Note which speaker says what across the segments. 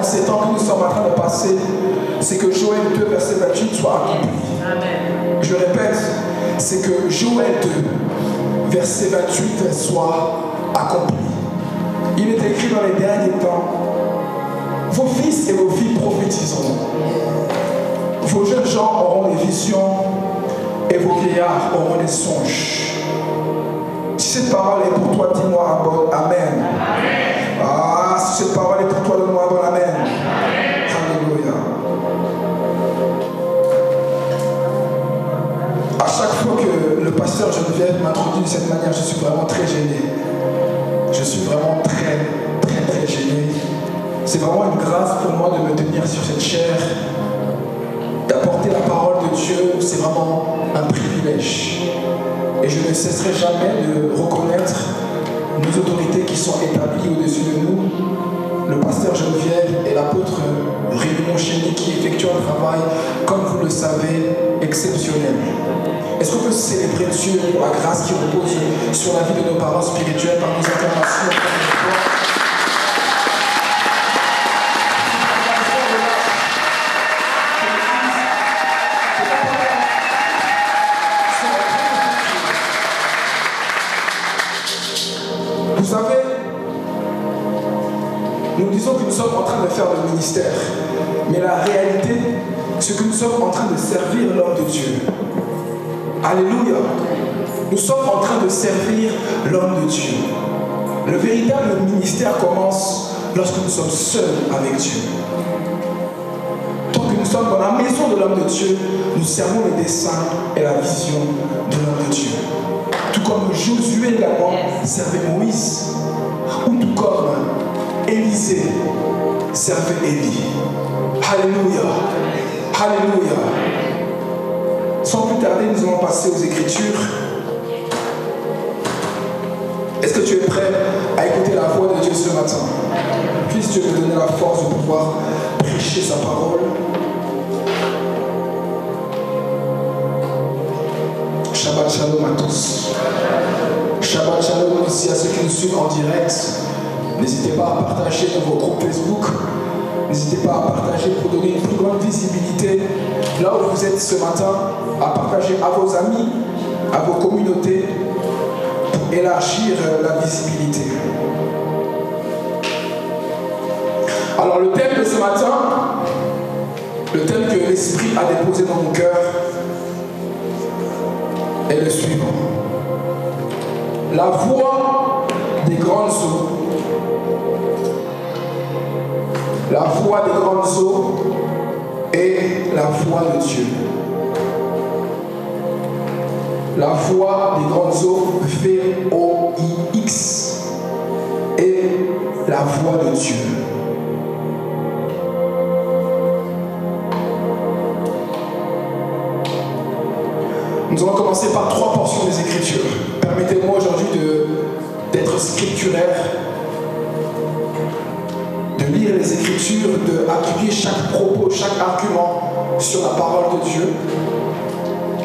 Speaker 1: ces temps que nous sommes en train de passer, c'est que Joël 2, verset 28 soit accompli.
Speaker 2: Amen.
Speaker 1: Je répète, c'est que Joël 2, verset 28 soit accompli. Il est écrit dans les derniers temps, vos fils et vos filles prophétiseront. Vos jeunes gens auront des visions et vos vieillards auront des songes. Si cette parole est pour toi, dis-moi un bon Amen. Ah, si cette parole est pour toi, donne-moi un bon Amen. Alléluia. À chaque fois que le pasteur Geneviève m'introduit de cette manière, je suis vraiment très gêné. Je suis vraiment très gêné. C'est vraiment une grâce pour moi de me tenir sur cette chair, d'apporter la parole de Dieu. C'est vraiment un privilège. Et je ne cesserai jamais de reconnaître nos autorités qui sont établies au-dessus de nous, le pasteur Geneviève et l'apôtre Raymond Chény qui effectuent un travail, comme vous le savez, exceptionnel. Est-ce qu'on peut célébrer Dieu pour la grâce qui repose sur la vie de nos parents spirituels par nos interventions? Vous savez, nous disons que nous sommes en train de faire le ministère, mais la réalité, c'est que nous sommes en train de servir l'homme de Dieu. Alléluia. Nous sommes en train de servir l'homme de Dieu. Le véritable ministère commence lorsque nous sommes seuls avec Dieu. Tant que nous sommes dans la maison de l'homme de Dieu, nous servons les desseins et la vision de l'homme de Dieu. Tout comme Josué également servait Moïse, ou tout comme Élisée servait Élie. Alléluia. Alléluia. Sans plus tarder, nous allons passer aux Écritures. Est-ce que tu es prêt à écouter la voix de Dieu ce matin? Puisse Dieu me donner la force de pouvoir prêcher sa parole. Shabbat Shalom à tous. Shabbat Shalom aussi à ceux qui nous suivent en direct. N'hésitez pas à partager dans vos groupes Facebook. N'hésitez pas à partager pour donner une plus grande visibilité là où vous êtes ce matin, à partager à vos amis, à vos communautés pour élargir la visibilité. Alors le thème de ce matin, le thème que l'Esprit a déposé dans mon cœur est le suivant. La voix des grandes eaux. La voix des grandes eaux est la voix de Dieu. La voix des grandes eaux, V-O-I-X, est la voix de Dieu. Nous allons commencer par 3 portions des Écritures. Permettez-moi aujourd'hui d'être scripturaire, de lire les Écritures, d'appuyer chaque propos, chaque argument sur la parole de Dieu.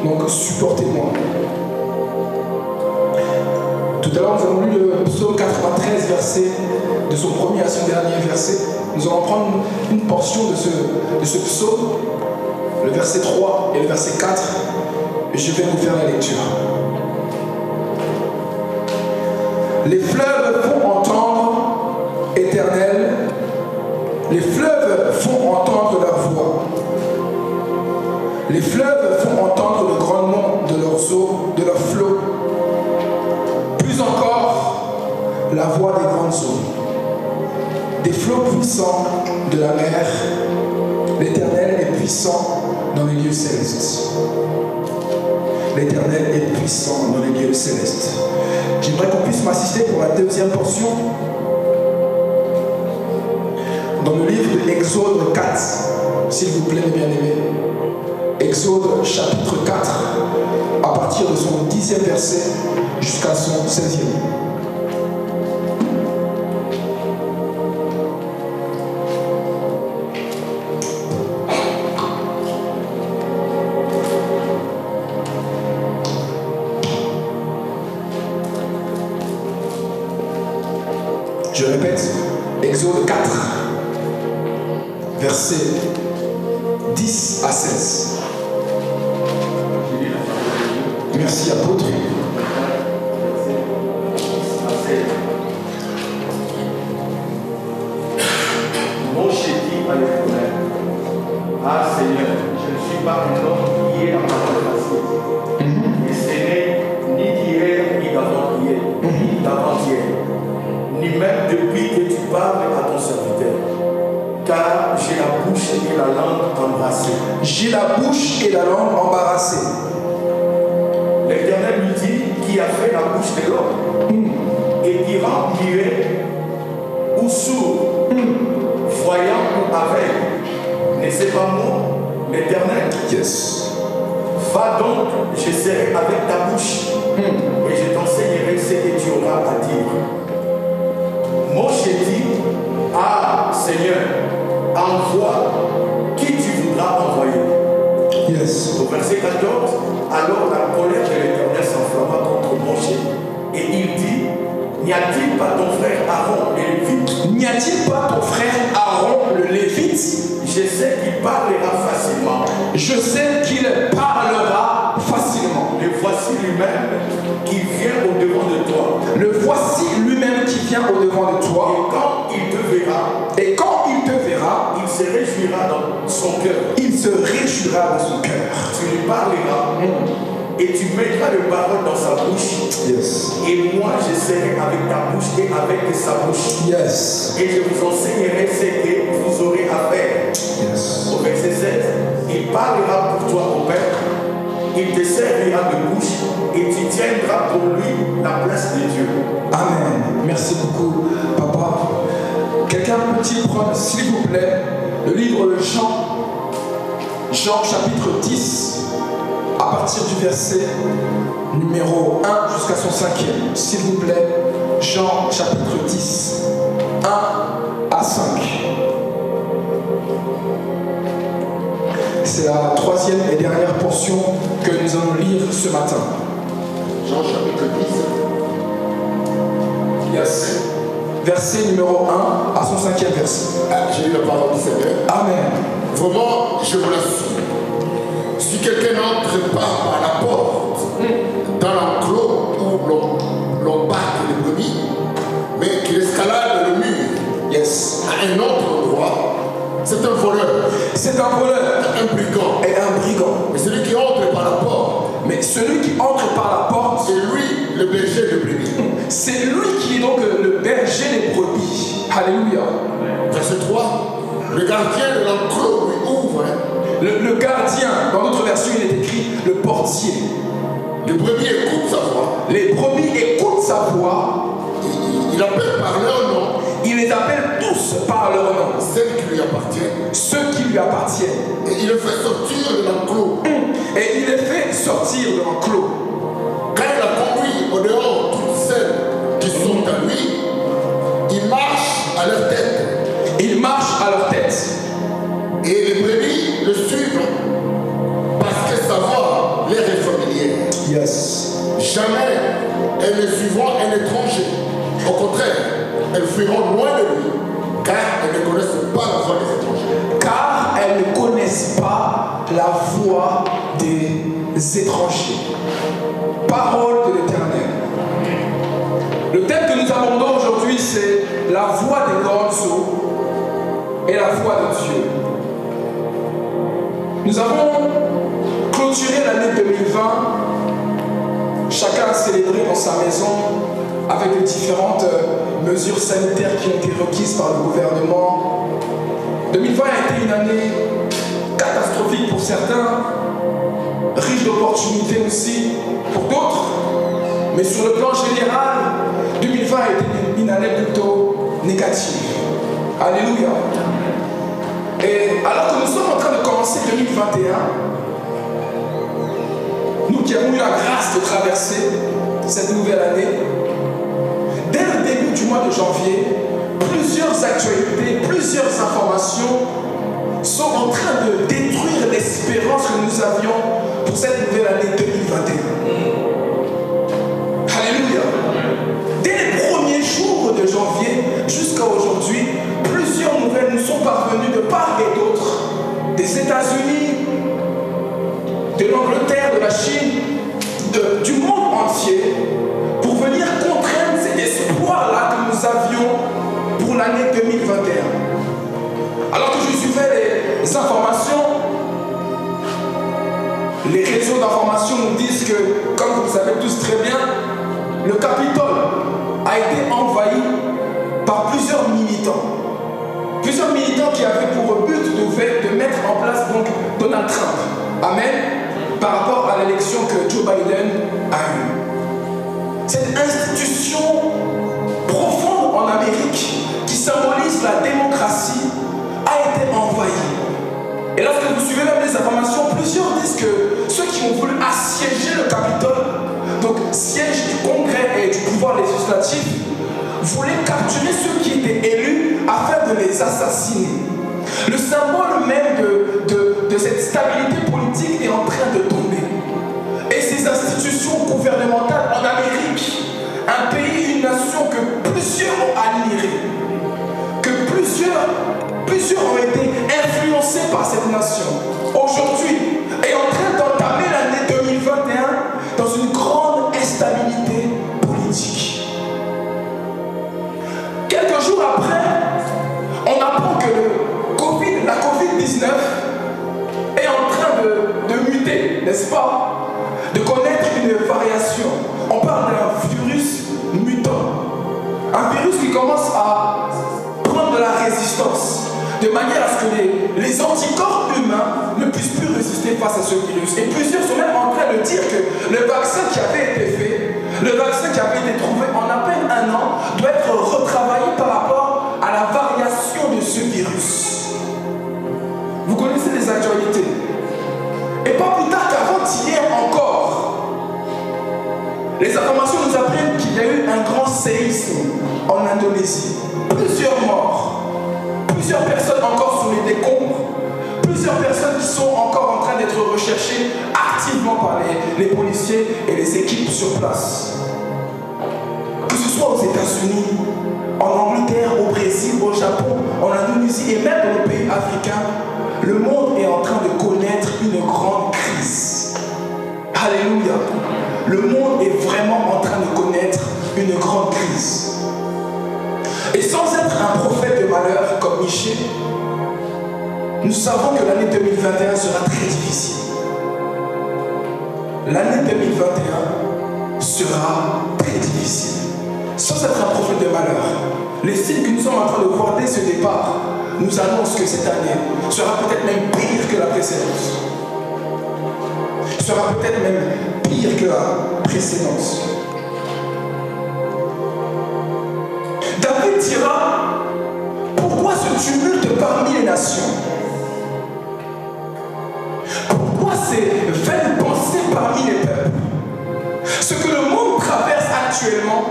Speaker 1: Donc supportez-moi. Tout à l'heure, nous avons lu le psaume 93, verset, de son premier à son dernier verset. Nous allons prendre une portion de ce psaume, le verset 3 et le verset 4, et je vais vous faire la lecture. Les fleuves font entendre, Éternel, les fleuves font entendre leur voix. Les fleuves font entendre le grondement de leurs eaux, de leurs flots. Plus encore, la voix des grandes eaux. Des flots puissants de la mer. L'Éternel est puissant dans les lieux célestes. L'Éternel est puissant dans les lieux célestes. J'aimerais qu'on puisse m'assister pour la deuxième portion. Dans le livre de Exode 4, s'il vous plaît, mes bien-aimés. Exode chapitre 4, à partir de son 10e verset jusqu'à son 16e. Je répète, Exode 4, versets 10 à 16. Merci, apôtre.
Speaker 2: Moïse dit à l'Éternel, ah Seigneur, je ne suis pas un homme qui est à parole facile. Et ce n'est ni d'hier, ni d'avant-hier, ni d'avant-hier, ni même depuis que tu parles à ton serviteur. Car j'ai la bouche et la langue embrassées.
Speaker 1: J'ai la bouche et la langue embarrassées.
Speaker 2: L'Éternel lui dit, qui a fait la bouche de l'homme et qui rend muet ou sourd, voyant ou aveugle. N'est-ce pas moi, l'Éternel?
Speaker 1: Yes.
Speaker 2: Va donc, je serai avec ta bouche et je t'enseignerai ce que tu auras à dire. Moïse dit, ah Seigneur, envoie qui tu voudras envoyer.
Speaker 1: Yes.
Speaker 2: Au verset 14, alors la colère de l'Éternel s'enflamma contre Moïse et il dit, n'y a-t-il pas ton frère Aaron le Lévite?
Speaker 1: N'y a-t-il pas ton frère Aaron le Lévite?
Speaker 2: Je sais qu'il parlera facilement.
Speaker 1: Je sais qu'il parlera facilement.
Speaker 2: Le voici lui-même qui vient au-devant de toi.
Speaker 1: Le voici lui-même qui vient au-devant de
Speaker 2: Et
Speaker 1: toi.
Speaker 2: quand il te verra,
Speaker 1: Et quand il te verra,
Speaker 2: il se réjouira dans son cœur.
Speaker 1: il se réjouira dans son cœur.
Speaker 2: Tu lui parleras et tu mettras le parole dans sa bouche.
Speaker 1: Yes.
Speaker 2: Et moi, je serai avec ta bouche et avec sa bouche.
Speaker 1: Yes.
Speaker 2: Et je vous enseignerai ce que vous aurez à faire.
Speaker 1: Yes.
Speaker 2: Au verset 16, il parlera pour toi au Père, il te servira de bouche et tu tiendras pour lui la place de Dieu.
Speaker 1: Amen. Merci beaucoup, papa. Quelqu'un peut-il prendre, s'il vous plaît, le livre de Jean chapitre 10, à partir du verset numéro 1 jusqu'à son 5e. S'il vous plaît, Jean chapitre 10, 1 à 5. C'est la troisième et dernière portion que nous allons lire ce matin.
Speaker 3: Jean chapitre 10.
Speaker 1: Yes. Verset numéro 1 à son 5e verset.
Speaker 3: J'ai lu la parole du Seigneur.
Speaker 1: Amen.
Speaker 3: Vraiment, je vous l'assure. Si quelqu'un n'entre pas par la porte dans l'enclos où l'on bat les brebis, mais qu'il escalade le mur
Speaker 1: Yes.
Speaker 3: à un autre endroit, c'est un voleur,
Speaker 1: C'est un voleur
Speaker 3: un brigand.
Speaker 1: et un brigand.
Speaker 3: Mais celui qui entre par la porte,
Speaker 1: Mais celui qui entre par la porte,
Speaker 3: c'est lui le berger de brebis.
Speaker 1: c'est lui qui est donc le berger des brebis. Alléluia.
Speaker 3: Verset 3, le gardien de l'enclos lui ouvre.
Speaker 1: Le gardien, dans notre version, il est écrit le portier.
Speaker 3: Les brebis écoutent sa voix.
Speaker 1: Les brebis écoutent sa voix.
Speaker 3: Il appelle par leur nom
Speaker 1: Il les appelle tous par leur nom,
Speaker 3: celles qui lui appartiennent.
Speaker 1: ceux qui lui appartiennent.
Speaker 3: Et il le fait sortir de l'enclos.
Speaker 1: Et il les fait sortir de l'enclos.
Speaker 3: Quand il a conduit au dehors toutes celles qui sont à lui, il marche à leur tête.
Speaker 1: Il marche à leur tête.
Speaker 3: Et les brebis le suivent parce que sa voix leur est familière.
Speaker 1: Yes.
Speaker 3: Jamais elles ne suivront un étranger. Au contraire, elles fuiront loin de lui, car elles ne connaissent pas la voix des étrangers.
Speaker 1: Car elles ne connaissent pas la voix des étrangers. Parole de l'Éternel. Le thème que nous abordons aujourd'hui, c'est la voix des grandes eaux et la voix de Dieu. Nous avons clôturé l'année 2020. Chacun a célébré dans sa maison avec les différentes mesures sanitaires qui ont été requises par le gouvernement. 2020 a été une année catastrophique pour certains, riche d'opportunités aussi pour d'autres, mais sur le plan général, 2020 a été une année plutôt négative. Alléluia. Et alors que nous sommes en train de commencer 2021, nous qui avons eu la grâce de traverser cette nouvelle année, dès le début du mois de janvier, plusieurs actualités, plusieurs informations sont en train de détruire l'espérance que nous avions pour cette nouvelle année 2021. Alléluia. Dès les premiers jours de janvier jusqu'à aujourd'hui, plusieurs nouvelles nous sont parvenues de part et d'autre États-Unis, de l'Angleterre, de la Chine, du monde entier, pour venir contraindre cet espoir-là que nous avions pour l'année 2021. Alors que je suivais les informations, les réseaux d'information nous disent que, comme vous le savez tous très bien, le Capitole a été envahi par plusieurs militants. Plusieurs militants qui avaient pour but de mettre en place donc Donald Trump. Amen. Par rapport à l'élection que Joe Biden a eue. Cette institution profonde en Amérique qui symbolise la démocratie a été envahie. Et lorsque vous suivez même les informations, plusieurs disent que ceux qui ont voulu assiéger le Capitole, donc siège du Congrès et du pouvoir législatif, voulaient capturer ceux qui étaient élus afin de les assassiner. Le symbole même de cette stabilité politique est en train de tomber. Et ces institutions gouvernementales en Amérique, un pays, une nation que plusieurs ont admiré, que plusieurs ont été influencés par cette nation, aujourd'hui est en train d'entamer l'année 2021 dans une grande instabilité politique. Quelques jours après, on apprend que la COVID-19 est en train de muter, n'est-ce pas? De connaître une variation. On parle d'un virus mutant. Un virus qui commence à prendre de la résistance, de manière à ce que les anticorps humains ne puissent plus résister face à ce virus. Et plusieurs sont même en train de dire que le vaccin qui avait été fait, le vaccin qui avait été trouvé en à peine un an, doit être retravaillé par rapport à la variation de ce virus. Vous connaissez les actualités. Et pas plus tard qu'avant-hier encore, les informations nous apprennent qu'il y a eu un grand séisme en Indonésie. Plusieurs morts, plusieurs personnes encore sous les décombres, plusieurs personnes qui sont encore en train d'être recherchées activement par les policiers et les équipes sur place. Que ce soit aux États-Unis, en Angleterre, au Brésil, au Japon, en Indonésie et même dans nos pays africains, le monde est en train de connaître une grande crise. Alléluia. Le monde est vraiment en train de connaître une grande crise. Et sans être un prophète de malheur comme Michel, nous savons que l'année 2021 sera très difficile. L'année 2021 sera très difficile. Sans être un prophète de malheur, les signes que nous sommes en train de voir dès ce départ nous annoncent que cette année sera peut-être même pire que la précédente. Sera peut-être même pire que la précédente. David dira: pourquoi ce tumulte parmi les nations? Pourquoi ces vaines pensées parmi les peuples? Ce que le monde traverse actuellement,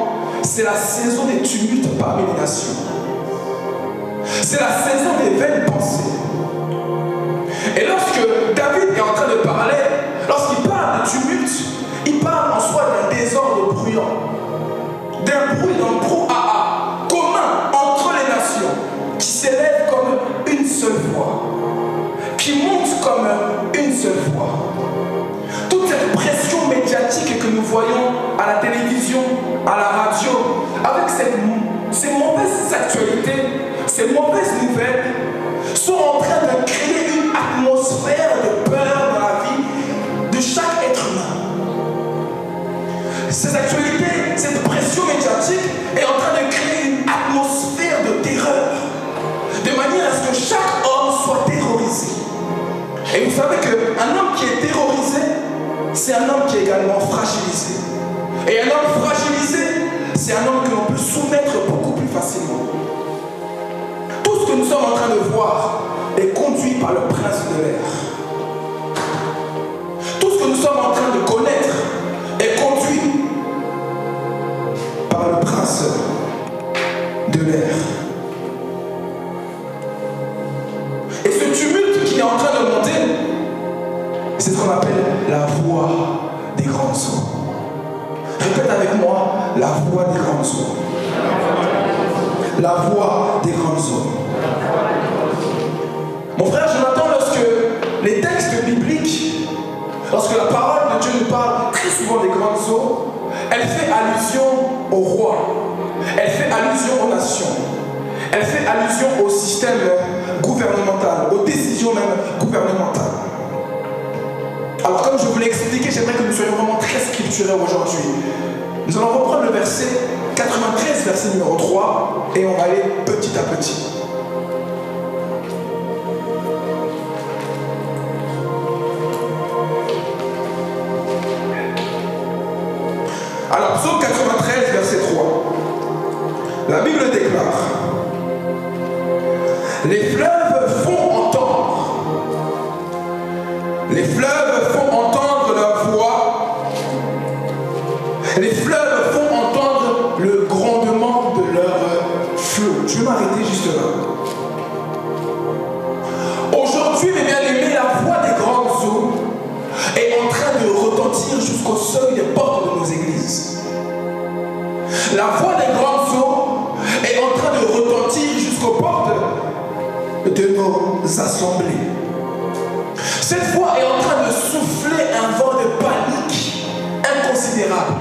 Speaker 1: c'est la saison des tumultes parmi les nations. C'est la saison des vaines pensées. Et lorsque David est en train de parler, lorsqu'il parle de tumulte, il parle en soi d'un désordre bruyant, d'un bruit, d'un brouhaha commun entre les nations, qui s'élève comme une seule voix, qui monte comme une seule voix. Toute cette pression médiatique que nous voyons à la télévision, à la radio, avec ces mauvaises actualités, ces mauvaises nouvelles, sont en train de créer une atmosphère de peur dans la vie de chaque être humain. Ces actualités, cette pression médiatique est en train de créer une atmosphère de terreur, de manière à ce que chaque homme soit terrorisé. Et vous savez qu'un homme qui est terrorisé, c'est un homme qui est également fragilisé. Et un homme fragilisé, c'est un homme que l'on peut soumettre beaucoup plus facilement. Tout ce que nous sommes en train de voir est conduit par le prince de l'air. Tout ce que nous sommes en train de connaître est conduit par le prince de l'air. Et ce tumulte qui est en train de monter, c'est ce qu'on appelle la voix des grandes eaux. Répète avec moi: la voix des grandes eaux. La voix des grandes eaux. Mon frère Jonathan, lorsque lorsque la parole de Dieu nous parle très souvent des grandes eaux, elle fait allusion au roi, elle fait allusion aux nations, elle fait allusion au système gouvernemental, aux décisions même gouvernementales. Alors comme je vous l'ai expliqué, j'aimerais que nous soyons vraiment très scripturaires aujourd'hui. Nous allons reprendre le verset 93, verset numéro 3, et on va aller petit à petit. Alors, psaume 93, verset 3. La Bible déclare: les fleuves font entendre. Les fleuves font entendre leur voix. Les fleuves font entendre le grondement de leur flot. Je vais m'arrêter juste là. Aujourd'hui, mes bien-aimés, la voix des grandes eaux est en train de retentir jusqu'au seuil des portes de nos églises. La voix des grandes eaux est en train de retentir jusqu'aux portes de nos assemblées. Cette voix est en train de souffler un vent de panique inconsidérable.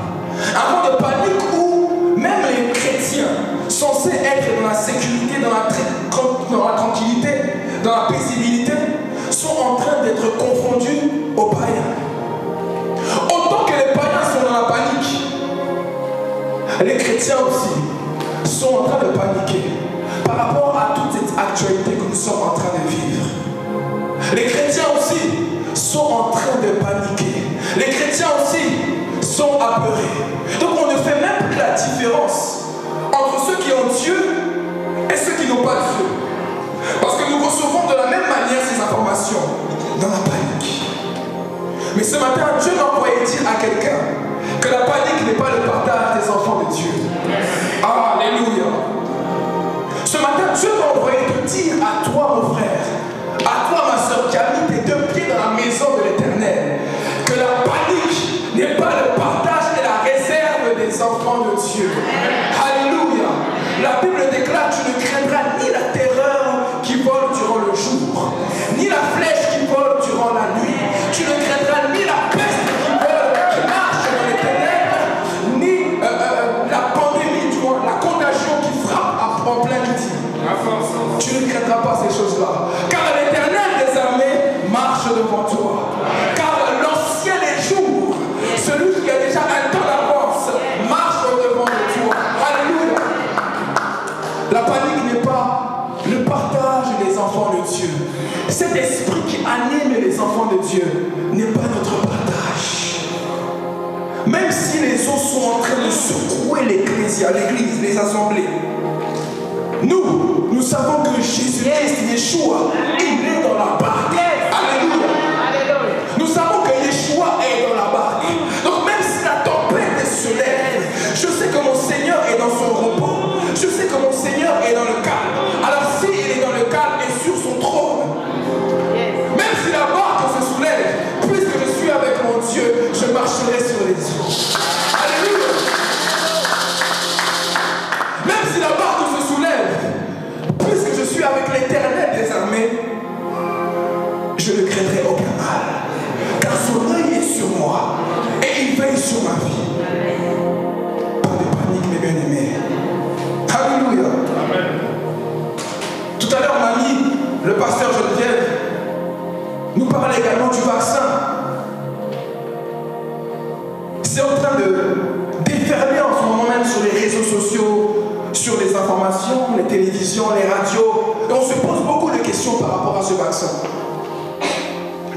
Speaker 1: Un vent de panique où même les chrétiens, censés être dans la sécurité, dans la tranquillité, dans la paisibilité, sont en train d'être confondus aux païens. Autant que les païens sont dans la panique, les chrétiens aussi sont en train de paniquer par rapport à toute cette actualité que nous sommes en train de vivre. Les chrétiens aussi sont en train de paniquer. Les chrétiens aussi sont apeurés. Donc on ne fait même plus la différence entre ceux qui ont Dieu et ceux qui n'ont pas Dieu. Parce que nous recevons de la même manière ces informations dans la panique. Mais ce matin, Dieu m'a envoyé dire à quelqu'un que la panique n'est pas le partage des enfants de Dieu. Alléluia. Ce matin, Dieu m'a envoyé te dire à toi, mon frère, à toi, ma soeur, qui habite tes deux pieds dans la maison de l'Éternel, que la panique n'est pas le partage et la réserve des enfants de Dieu. Alléluia. La Bible déclare: tu ne craindras ni la terreur qui vole durant le jour, ni la flèche qui vole durant la nuit. Tu ne craindras ni la peste qui vole, qui marche dans les ténèbres, ni la pandémie, la contagion qui frappe en plein midi. Tu ne craindras pas ces choses-là. Car l'Éternel des armées marche devant toi. Car l'ancien des jours, celui qui a déjà un temps d'avance, marche devant toi. Alléluia. La panique n'est pas le partage des enfants de Dieu. Cet esprit qui anime les enfants de Dieu n'est pas notre partage. Même si les eaux sont en train de secouer l'Église, les assemblées, nous savons que Jésus-Christ, Yeshua, il est dans la barque. Alléluia. Nous savons que Yeshua est dans la barque. Donc même si la tempête se lève, je sais que mon Seigneur est dans son repos. Je sais que mon Seigneur est dans le calme. Alors s'il est dans le calme et sur son trône, même si la barque se soulève, puisque je suis avec mon Dieu, je marcherai sur les eaux. Alléluia. Même si la barque se soulève, puisque je suis avec l'Éternel des armées, je ne craindrai aucun mal. Car son œil est sur moi et il veille sur ma vie. Pas de panique, mes bien-aimés. Alléluia. Amen. Tout à l'heure, mamie, le pasteur Geneviève, nous parlait également du vaccin. C'est en train de déferler en ce moment même sur les réseaux sociaux, sur les informations, les télévisions, les radios. Et on se pose beaucoup de questions par rapport à ce vaccin.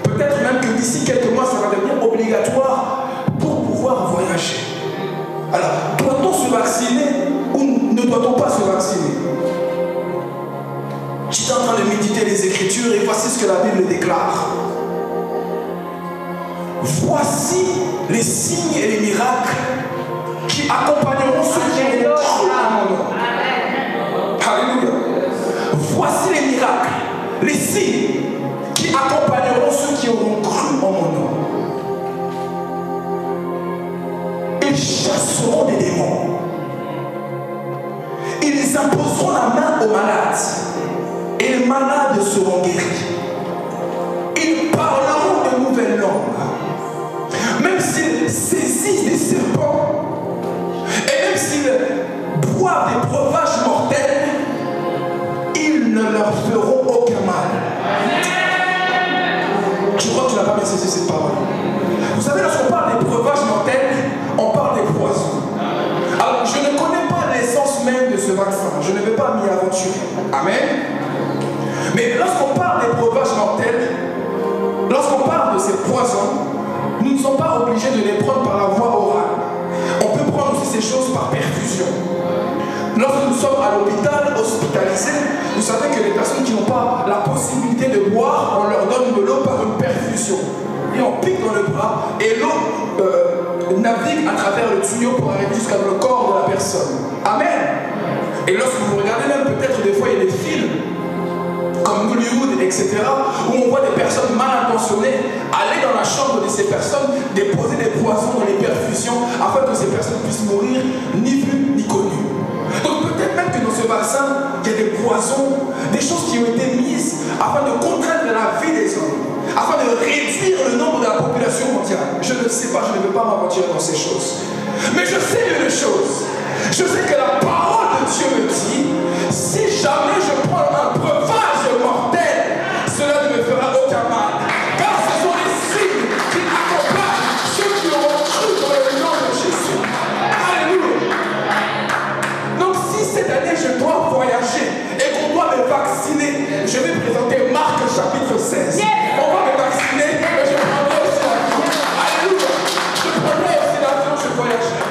Speaker 1: Peut-être même que d'ici quelques mois, ça va devenir obligatoire pour pouvoir voyager. Alors, doit-on se vacciner ou ne doit-on pas se vacciner? J'étais en train de méditer les Écritures et voici ce que la Bible déclare. Voici les signes et les miracles qui accompagneront ceux qui ont cru à mon nom. Alléluia. Voici les miracles, les signes qui accompagneront ceux qui auront cru en mon nom. Ils chasseront des démons. Ils imposeront la main aux malades et les malades seront guéris. Ils parleront de nouvelles langues. ni aventuré. Amen. Mais lorsqu'on parle des breuvages mortels, lorsqu'on parle de ces poisons, nous ne sommes pas obligés de les prendre par la voie orale. On peut prendre aussi ces choses par perfusion. Lorsque nous sommes à l'hôpital, hospitalisés, vous savez que les personnes qui n'ont pas la possibilité de boire, on leur donne de l'eau par une perfusion. Et on pique dans le bras et l'eau navigue à travers le tuyau pour arriver jusqu'à le corps de la personne. Amen. Et lorsque vous regardez même peut-être des fois il y a des films comme Hollywood, etc., où on voit des personnes mal intentionnées aller dans la chambre de ces personnes, déposer des poisons dans les perfusions afin que ces personnes puissent mourir ni vues ni connues. Donc peut-être même que dans ce vaccin, il y a des poisons, des choses qui ont été mises afin de contraindre la vie des hommes, afin de réduire le nombre de la population mondiale. Je ne sais pas, je ne veux pas m'aventurer dans ces choses. Mais je sais une chose. Je sais que la parole de Dieu me dit, si jamais je prends un breuvage mortel, cela ne me fera aucun mal. Car ce sont les signes qui accompagnent ceux qui auront cru dans le nom de Jésus. Alléluia. Donc si cette année je dois voyager et qu'on doit me vacciner, je vais présenter Marc chapitre 16. On va me vacciner, mais je prendrai aussi l'avion. Alléluia. Je prendrai aussi l'avion, je voyagerai.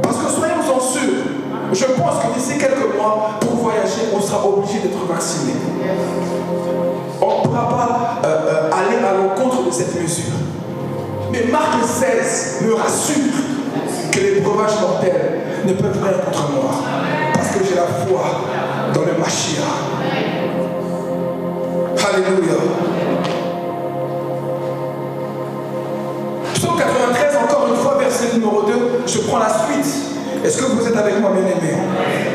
Speaker 1: Parce que soyons-en sûrs, je pense que d'ici quelques mois, pour voyager, on sera obligé d'être vacciné. On ne pourra pas aller à l'encontre de cette mesure. Mais Marc 16 me rassure que les breuvages mortels ne peuvent rien contre moi. Parce que j'ai la foi dans le Mashiach. Alléluia. Psaume 93, encore une fois, verset numéro 2. Je prends la suite. Est-ce que vous êtes avec moi, bien-aimés?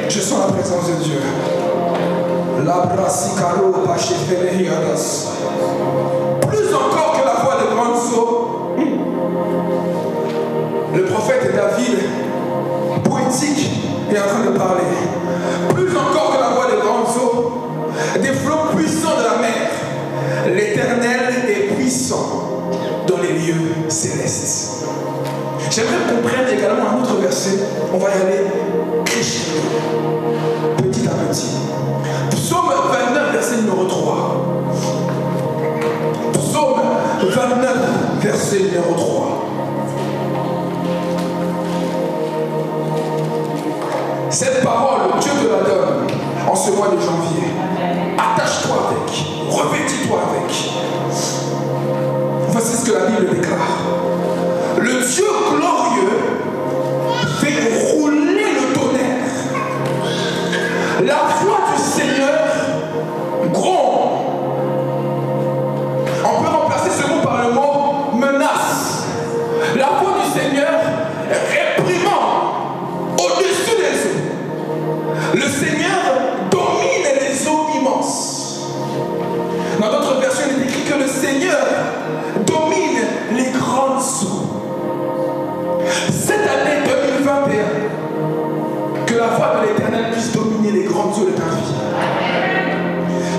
Speaker 1: Je sens la présence de Dieu. Plus encore que la voix de grandes eaux, le prophète David, poétique, est en train de parler. Plus encore que la voix de grandes eaux, des flots puissants de la mer, l'Éternel est puissant dans les lieux célestes. J'aimerais qu'on prenne également un autre verset. On va y aller crescendo, petit à petit. Psaume 29, verset numéro 3. Psaume 29, verset numéro 3. Cette parole, Dieu te la donne en ce mois de janvier. Attache-toi avec, revêtis-toi avec. Voici ce que la Bible déclare. Le Dieu glorieux fait rouler le tonnerre. La voix du Seigneur gronde. On peut remplacer ce mot par le mot menace. La voix du Seigneur réprimant au-dessus des eaux. Le Seigneur domine les eaux immenses. Dans d'autres versions, il est écrit que le Seigneur domine les grandes eaux. Cette année 2021, que la voix de l'Éternel puisse dominer les grandes eaux de ta vie.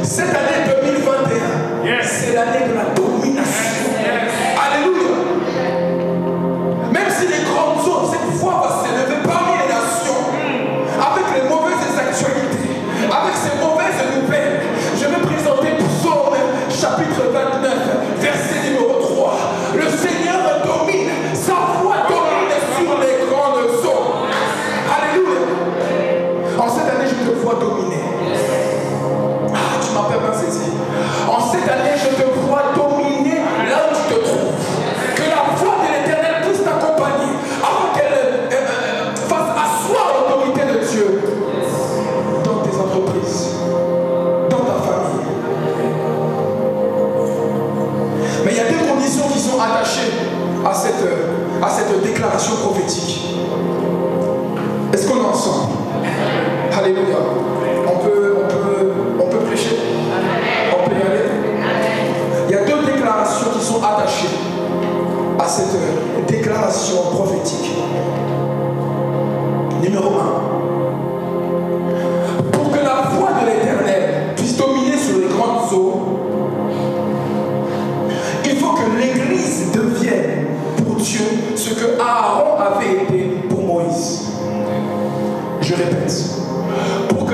Speaker 1: Cette année 2021, c'est l'année de la domination. Alléluia. Même si les grandes eaux, cette voix va s'élever parmi les nations, avec les mauvaises actualités, avec ces mauvaises nouvelles, je vais présenter Psaume chapitre 29, verset numéro 3. Le Seigneur domine, sa voix domine sur les grandes eaux. Alléluia. En cette année, je te vois dominer. Ah, tu m'as pas saisi. En cette année, je te vois dominer là où tu te trouves. Que la voix de l'Éternel puisse t'accompagner afin qu'elle fasse asseoir l'autorité de Dieu dans tes entreprises, dans ta famille. Mais il y a deux conditions qui sont attachées à cette déclaration prophétique. Est-ce qu'on est ensemble? Alléluia.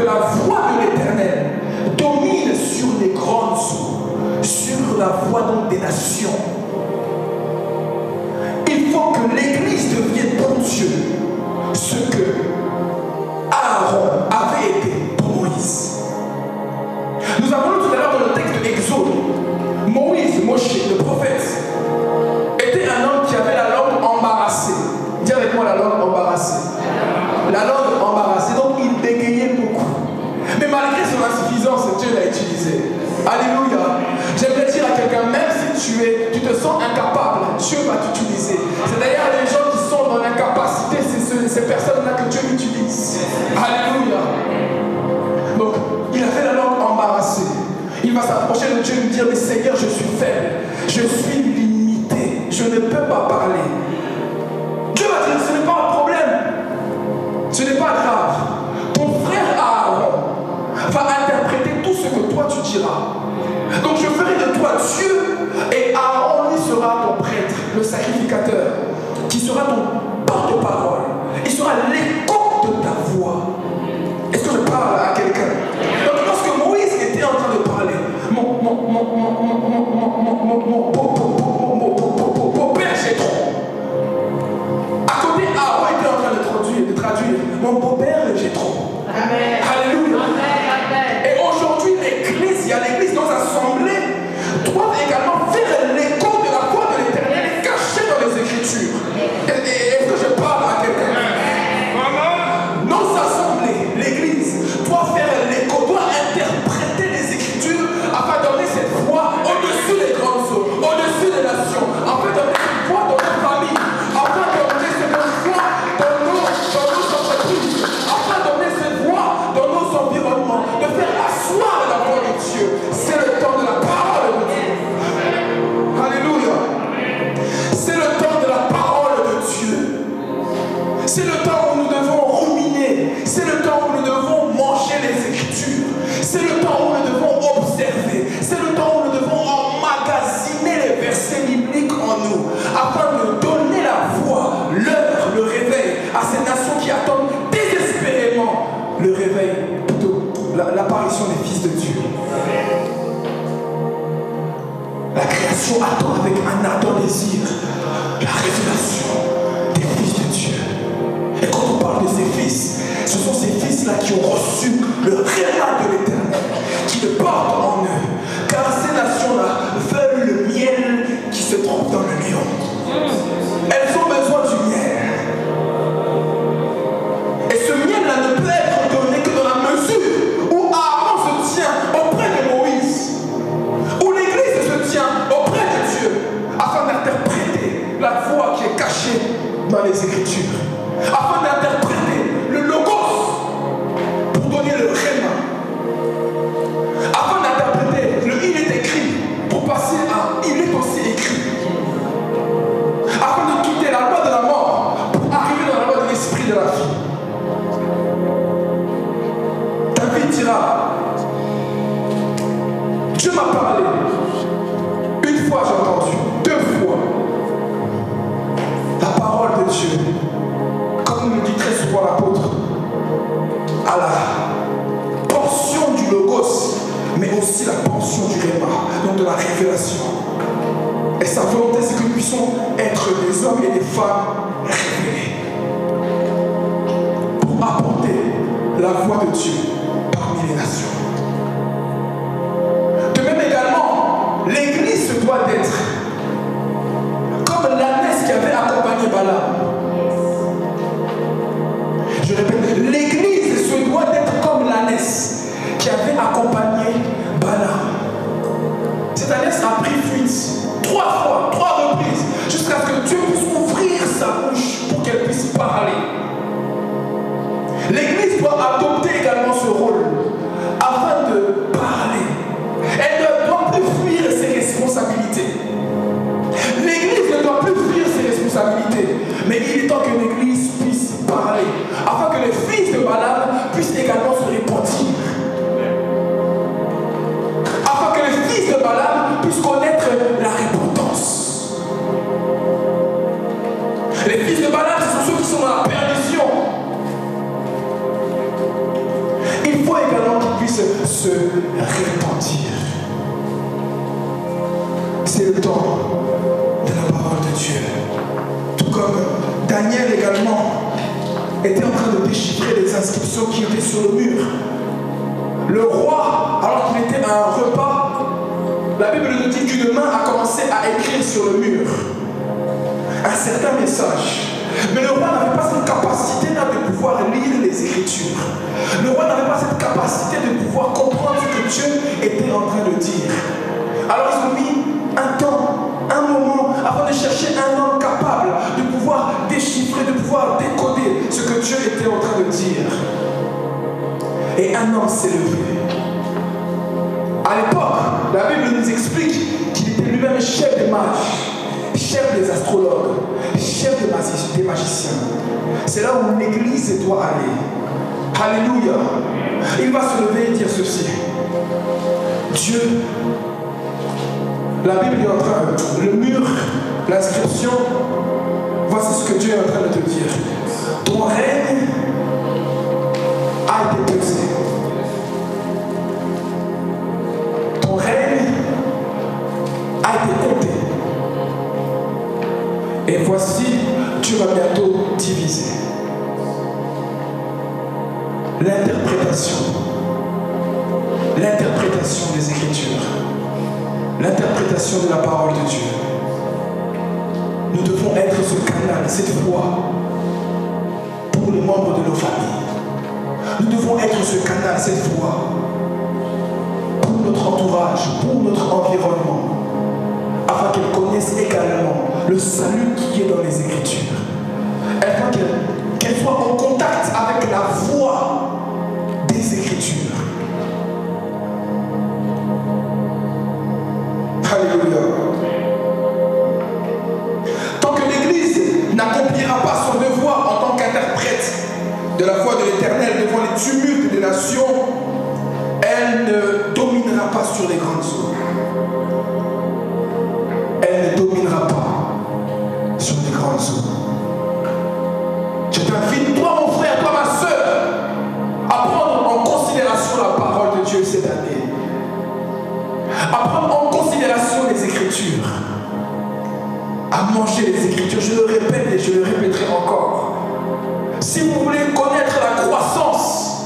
Speaker 1: que la voix de l'Éternel domine sur les grandes eaux, sur la voix donc des nations. Il faut que l'Église devienne pour Dieu ce que Aaron avait été pour Moïse. Nous avons lu tout à l'heure dans le texte de Exode, Moïse, Moshe, le prophète, était un homme qui avait la langue embarrassée. Dis avec moi la langue embarrassée. La langue embarrassée, donc il bégayait beaucoup. Mais malgré son insuffisance, Dieu l'a utilisé. Alléluia. J'aimerais dire à quelqu'un, même si tu te sens incapable, Dieu va t'utiliser. C'est d'ailleurs les gens qui sont dans l'incapacité, c'est ces personnes-là que Dieu utilise. Alléluia. Donc, il avait la langue embarrassée. Il va s'approcher de Dieu et lui dire, mais Seigneur, je suis faible, je suis limité, je ne peux pas parler. Dieu va dire, ce n'est pas un problème, ce n'est pas grave. Ton frère Aaron va interpréter tout ce que toi tu diras. Donc je ferai de toi Dieu, et Aaron lui sera ton prêtre, le sacrificateur, qui sera ton porte-parole. Il sera l'écho de ta voix. Est-ce que je parle à quelqu'un? Donc lorsque Moïse était en train de parler, mon beau-père Jétro, à côté Aaron était en train de traduire mon beau-père Jétro.
Speaker 4: Amen.
Speaker 1: Alléluia.
Speaker 4: Amen.
Speaker 1: Et aujourd'hui, l'église, il y a l'église, nos assemblées doivent également faire l'écho de la voix de l'Éternel cachée dans les Écritures. Est-ce que je parle à quelqu'un? Nos assemblées, l'église, doit faire l'écho, doit interpréter les Écritures afin de donner cette voix au-dessus des grandes eaux, au-dessus des nations, afin de donner cette voix dans nos familles, afin de donner cette voix dans nos entreprises, afin de donner cette voix dans nos environnements, de faire asseoir la voix de Dieu. C'est le temps de la parole de Dieu. Alléluia. C'est le temps de la parole de Dieu. C'est le temps où nous devons ruminer. C'est le temps où nous devons manger les Écritures. C'est le temps où nous devons observer. C'est le temps où nous devons emmagasiner les versets bibliques en nous, afin de donner la voix, l'heure, le réveil à ces nations qui attendent désespérément le réveil, plutôt l'apparition des fils de Dieu. La création attend avec un ardent désir la révélation des fils de Dieu. Et quand on parle de ces fils, ce sont ces fils-là qui ont reçu le réel de l'Éternel, qui le portent en eux. Car ces nations-là veulent le miel qui se trouve dans le lion. Elles ont besoin du miel. Et ce miel-là ne peut être donné que dans la mesure où Aaron se tient auprès de Moïse, où l'Église se tient auprès de Dieu, afin d'interpréter la voix qui est cachée dans les Écritures, afin d'interpréter le logos pour donner le réma, afin d'interpréter le il est écrit pour passer à il est aussi écrit, afin de quitter la loi de la mort pour arriver dans la loi de l'esprit de la vie. David dira, Dieu m'a parlé. Une fois j'ai entendu, deux fois. La parole de Dieu, comme nous le dit très souvent l'apôtre, à la portion du logos, mais aussi la portion du réma, donc de la révélation. Et sa volonté, c'est que nous puissions être des hommes et des femmes révélés pour apporter la voix de Dieu parmi les nations. De même également, l'Église se doit d'être comme l'ânesse qui avait accompagné Balaam. Je répète, l'Église se doit d'être comme l'ânesse qui avait accompagné Balaam. Cette ânesse a pris fuite 3 fois, 3 reprises, jusqu'à ce que Dieu puisse ouvrir sa bouche pour qu'elle puisse parler. L'Église doit adopter également ce se repentir. C'est le temps de la parole de Dieu. Tout comme Daniel également était en train de déchiffrer les inscriptions qui étaient sur le mur. Le roi, alors qu'il était à un repas, la Bible nous dit qu'une main a commencé à écrire sur le mur un certain message. Mais le roi n'avait pas cette capacité-là de pouvoir lire les Écritures. Le roi n'avait pas cette capacité de pouvoir comprendre ce que Dieu était en train de dire. Alors ils ont mis un temps, un moment, afin de chercher un homme capable de pouvoir déchiffrer, de pouvoir décoder ce que Dieu était en train de dire. Et un homme s'est levé. À l'époque, la Bible nous explique qu'il était lui-même chef des mages, chef des astrologues, chef des magiciens. C'est là où l'Église doit aller. Alléluia. Il va se lever et dire ceci. Dieu, la Bible est en train, le mur, l'inscription, voici ce que Dieu est en train de te dire. Ton règne a été pesé. Ton règne a été compté. Et voici, Dieu va bientôt diviser. L'interprétation des Écritures, l'interprétation de la parole de Dieu. Nous devons être ce canal, cette foi, pour les membres de nos familles. Nous devons être ce canal, cette foi, pour notre entourage, pour notre environnement, afin qu'ils connaissent également le salut qui est dans les Écritures. Afin qu'elles soient en contact avec la voix des Écritures. Alléluia. Tant que l'Église n'accomplira pas son devoir en tant qu'interprète de la voix de l'Éternel devant les tumultes des nations, elle ne dominera pas sur les grandes eaux. Elle ne dominera pas sur les grandes eaux. Je t'invite, toi mon frère, toi ma soeur, à prendre en considération la parole de Dieu cette année. À prendre en considération les Écritures. À manger les Écritures. Je le répète et je le répéterai encore. Si vous voulez connaître la croissance,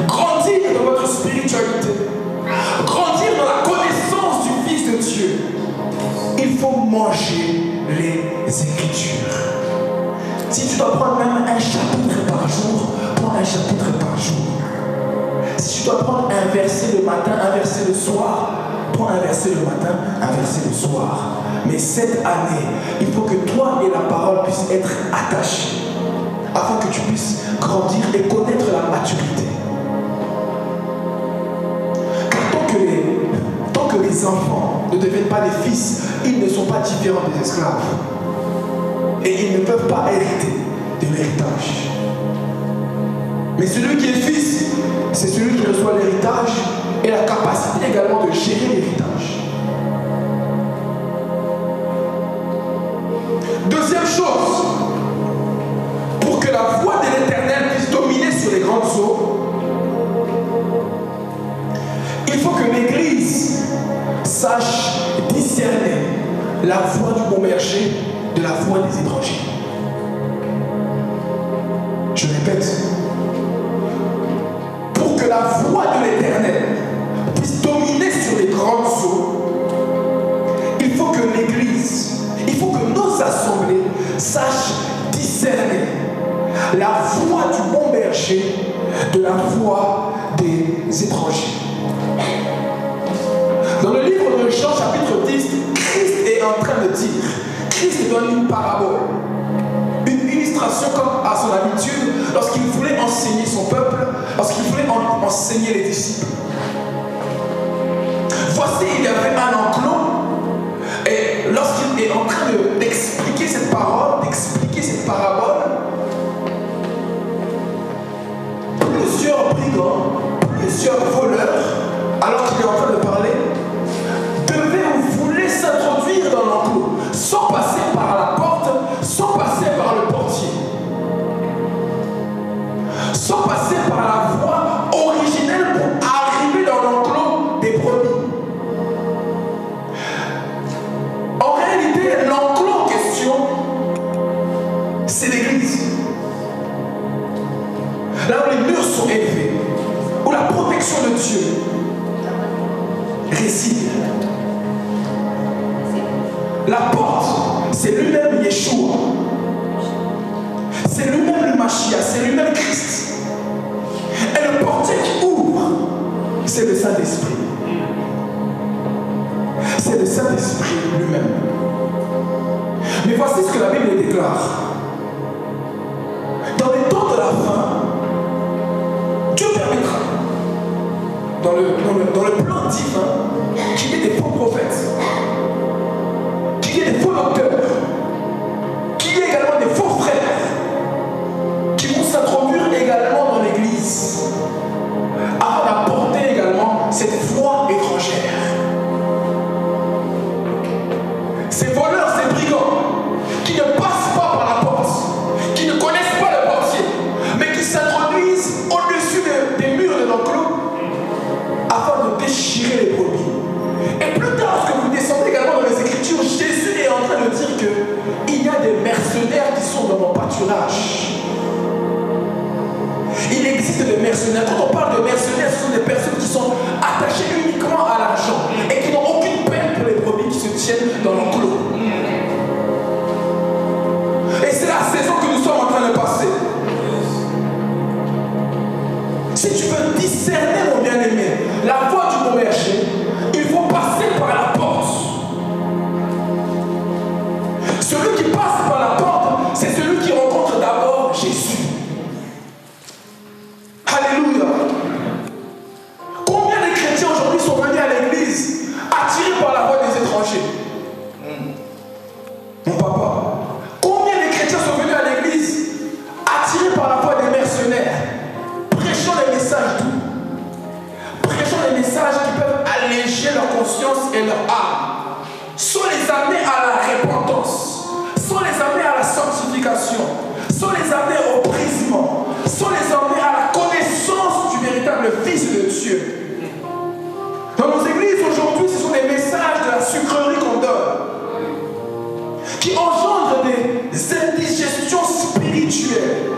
Speaker 1: grandir dans votre spiritualité, grandir dans la connaissance du Fils de Dieu, il faut manger les Écritures. Si tu dois prendre même un chapitre par jour, prends un chapitre par jour. Si tu dois prendre un verset le matin, un verset le soir, prends un verset le matin, un verset le soir. Mais cette année, il faut que toi et la parole puissent être attachés, afin que tu puisses grandir et connaître la maturité. Car tant que les enfants ne deviennent pas des fils, ils ne sont pas différents des esclaves. Et ils ne peuvent pas hériter de l'héritage. Mais celui qui est fils, c'est celui qui reçoit l'héritage et la capacité également de gérer l'héritage. Deuxième chose, pour que la voix de l'Éternel puisse dominer sur les grandes eaux, il faut que l'Église sache discerner la voix du bon berger de la voix des étrangers. Je répète, pour que la voix de l'Éternel puisse dominer sur les grandes eaux, il faut que l'Église, il faut que nos assemblées sachent discerner la voix du bon berger de la voix des étrangers. Dans le livre de Jean chapitre 10, Christ est en train de dire, Christ donne une parabole, une illustration comme à son habitude lorsqu'il voulait enseigner son peuple, lorsqu'il voulait enseigner les disciples. Voici, il y avait un enclos, et lorsqu'il est en train d'expliquer cette parole, d'expliquer cette parabole, plusieurs brigands, plusieurs voleurs, alors qu'il est en train de parler, devaient ou voulaient s'introduire dans l'enclos, sans passer par la porte, sans passer par le portier, sans passer par la voie originelle pour Dieu réside. La porte, c'est lui-même Yeshua. C'est lui-même le Mashiach, c'est lui-même Christ. Et le portier qui ouvre, c'est le Saint-Esprit. C'est le Saint-Esprit lui-même. Mais voici ce que la Bible déclare. Dans les temps de la fin, Dieu permettra, dans le plan divin, qu'il y ait des faux prophètes, qu'il y ait des faux docteurs, qu'il y ait également des faux frères qui vont s'introduire également dans l'Église afin d'apporter également cette foi étrangère. Ces voleurs, ces brigands qui ne passent pas par la porte, qui ne connaissent pas le portier, mais qui s'introduisent au-dessus des murs de l'enclos afin de déchirer les brebis. Et plus tard, lorsque vous descendez également dans les Écritures, Jésus est en train de dire qu'il y a des mercenaires qui sont dans mon pâturage. Il existe des mercenaires. Quand on parle de mercenaires, ce sont des personnes qui sont attachées uniquement à l'argent et qui n'ont aucune peine pour les brebis qui se tiennent dans l'enclos. Et c'est la saison que nous sommes en train de passer. Si tu veux discerner, mon bien-aimé, la voie du bon berger, il faut passer par la porte. Celui qui passe par la porte, c'est celui qui rencontre d'abord Jésus. Alléluia. Combien de chrétiens aujourd'hui sont venus à l'église attirés par la voix des étrangers? Mon papa. Combien de chrétiens sont venus à l'église attirés par la voix des mercenaires, prêchant les messages doux, prêchant les messages qui peuvent alléger leur conscience et leur âme, sans les amener à la repentance, sans les amener à la sanctification, sans les amener au brisement, sans les amener à la connaissance du véritable Fils de Dieu. Dans nos églises aujourd'hui, ce sont des messages de la sucrerie qu'on donne, qui engendrent des indigestions spirituelles,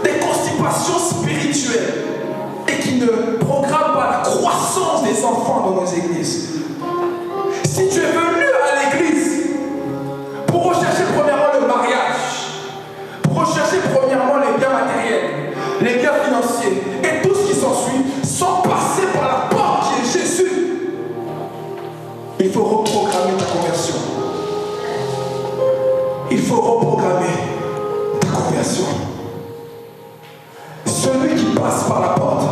Speaker 1: des constipations spirituelles, et qui ne programment pas la croissance des enfants dans nos églises. Si tu es venu à l'église pour rechercher premièrement le mariage, pour rechercher premièrement les biens matériels, les biens financiers et tout ce qui s'ensuit, sans passer par la porte qui est Jésus, il faut reprogrammer ta conversion. Il faut reprogrammer ta conversion. Celui qui passe par la porte,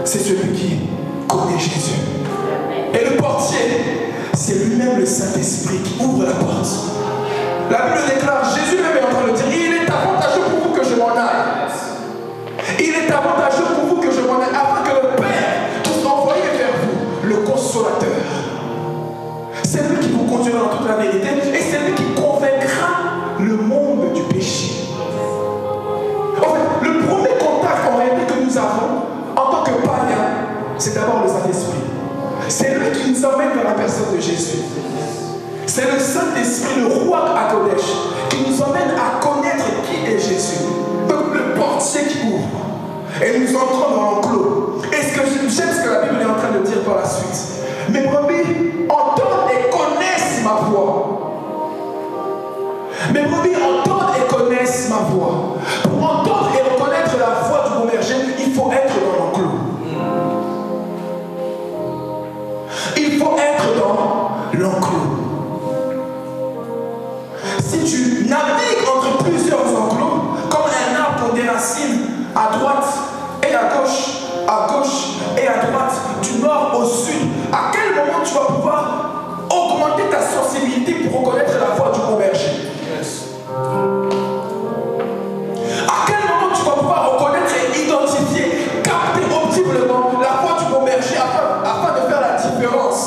Speaker 1: c'est celui qui connaît Jésus. Et le portier, c'est lui-même le Saint-Esprit qui ouvre la porte. La Bible déclare, Jésus même est en train de dire, il est avantageux pour vous que je m'en aille. Il est avantageux pour vous que je m'en aille, afin que le Père puisse envoyer vers vous le consolateur. C'est lui qui vous conduira dans toute la vérité et c'est lui qui convaincra le monde du péché. En fait, le premier contact en réalité que nous avons en tant que païens, c'est d'abord le Saint-Esprit. C'est lui qui nous emmène vers la personne de Jésus. C'est le Saint-Esprit, le roi à Kodesh, qui nous emmène à connaître qui est Jésus. Donc le portier qui ouvre. Et nous entrons dans l'enclos. Et j'aime ce que la Bible est en train de dire par la suite. Mes brebis entendent et connaissent ma voix. Mes brebis entendent et connaissent ma voix. Pour entendre et reconnaître la voix du bon berger, il faut être dans l'enclos. Il faut être dans l'enclos. Si tu navigues entre plusieurs enclos, comme un arbre qui déracine à droite et à gauche et à droite, du nord au sud, à quel moment tu vas pouvoir augmenter ta sensibilité pour reconnaître la voix du bon berger? À quel moment tu vas pouvoir reconnaître et identifier, capter audiblement la voix du bon berger afin de faire la différence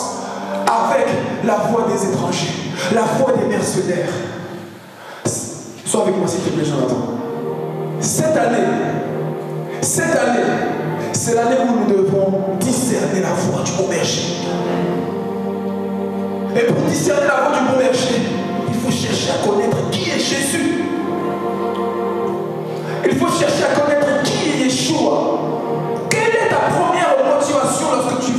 Speaker 1: avec la voix des étrangers, la voix des mercenaires? Sois avec moi s'il te plaît, Jonathan. Cette année, c'est l'année où nous devons discerner la voix du bon berger. Et pour discerner la voix du bon berger, il faut chercher à connaître qui est Jésus. Il faut chercher à connaître qui est Yeshua. Quelle est ta première motivation lorsque tu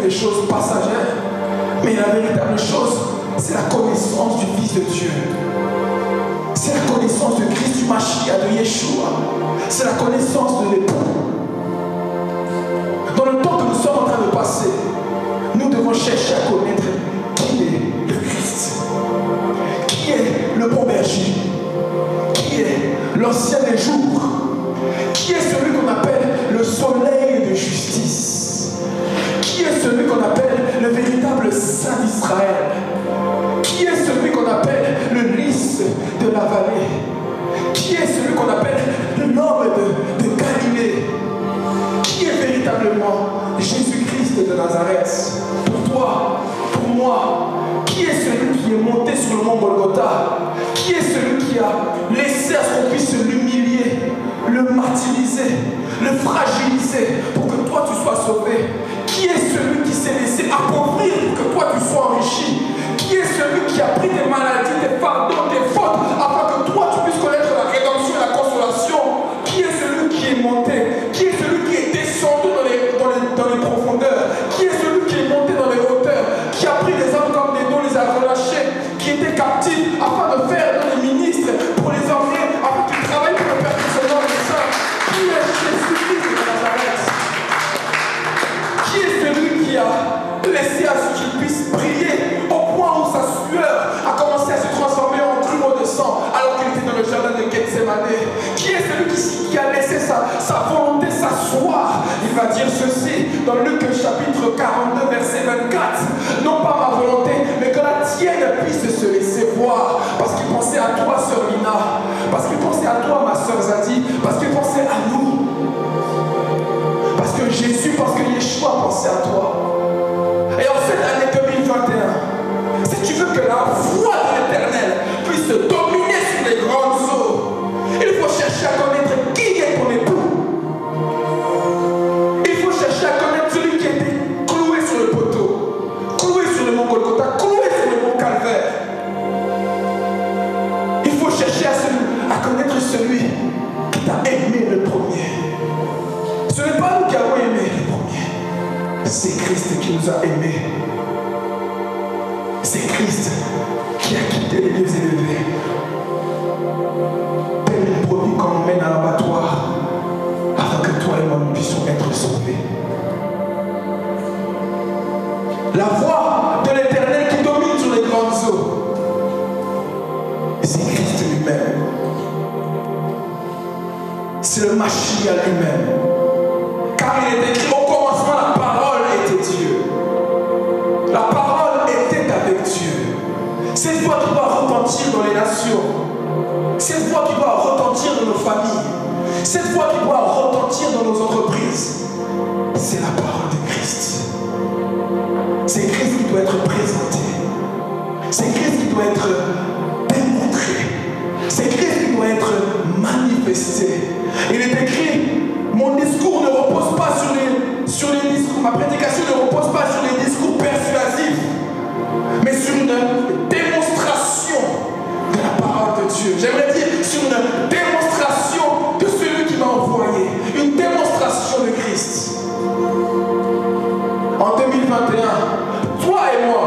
Speaker 1: des choses passagères, mais la véritable chose, c'est la connaissance du Fils de Dieu. C'est la connaissance de Christ, du Mashiach, de Yeshua. C'est la connaissance de l'époux. Dans le temps que nous sommes en train de passer, nous devons chercher à connaître qui est le Christ, qui est le bon berger, qui est l'ancien des jours, qui est celui qu'on appelle le soleil de justice, qui est celui qu'on appelle le véritable Saint d'Israël, qui est celui qu'on appelle le lys de la vallée, qui est celui qu'on appelle l'homme de Galilée, qui est véritablement Jésus-Christ de Nazareth. Pour toi, pour moi, qui est celui qui est monté sur le mont Golgotha, qui est celui qui a laissé à ce qu'on puisse l'humilier, le martyriser, le fragiliser pour que toi tu sois sauvé, qui est celui qui s'est laissé appauvrir pour que toi tu sois enrichi, qui est celui qui a pris tes maladies, tes fardeaux, tes fautes, afin que toi tu puisses connaître la rédemption et la consolation, qui est celui qui est monté, qui est celui qui est descendu dans les profondeurs, qui est celui qui est monté dans les hauteurs, qui a pris des hommes comme des dons, les a relâchés, qui étaient captifs afin de faire des ministres pour les emmener, afin qu'ils travaillent pour le perfectionnement des saints. Qui est Jésus-Christ de Nazareth? Qui est celui qui a laissé à ce qu'il puisse briller au point où sa sueur a commencé à se transformer en grumeaux de sang alors qu'il était dans le jardin de Gethsemane? Qui est celui qui a laissé sa volonté s'asseoir? Il va dire ceci dans Luc chapitre 42 verset 24: non pas ma volonté mais que la tienne puisse se laisser voir, parce qu'il pensait à toi sœur Lina, parce qu'il pensait à toi ma sœur Zadie, parce qu'il pensait à nous, parce que Jésus, parce que Yeshua pensait à toi. Et en cette année 2021, si tu veux que la voix de l'Éternel puisse dominer sur les grandes eaux, il faut chercher à connaître qui est ton époux. Il faut chercher à connaître celui qui a été cloué sur le poteau, cloué sur le mont Golgotha, cloué sur le mont Calvaire. Il faut chercher à connaître celui qui t'a aimé le premier. Ce n'est pas nous qui avons aimé le premier, c'est Christ qui nous a aimés. C'est Christ qui a quitté les lieux élevés, tel une brebis qu'on emmène à l'abattoir, afin que toi et moi nous puissions être sauvés. La voix de l'Éternel qui domine sur les grandes eaux, c'est Christ lui-même. C'est le Mashiach lui-même. Car il est écrit au commencement, la parole était Dieu. La parole était avec Dieu. Cette voix qui doit retentir dans les nations. Cette voix qui doit retentir dans nos familles. Cette voix qui doit retentir dans nos entreprises. C'est la parole de Christ. C'est Christ qui doit être présenté. C'est Christ qui doit être démontré. C'est Christ qui doit être manifesté. Il est écrit: mon discours ne repose pas sur les discours, ma prédication ne repose pas sur les discours persuasifs, mais sur une démonstration de la parole de Dieu. J'aimerais dire sur une démonstration de celui qui m'a envoyé, une démonstration de Christ. En 2021, toi et moi,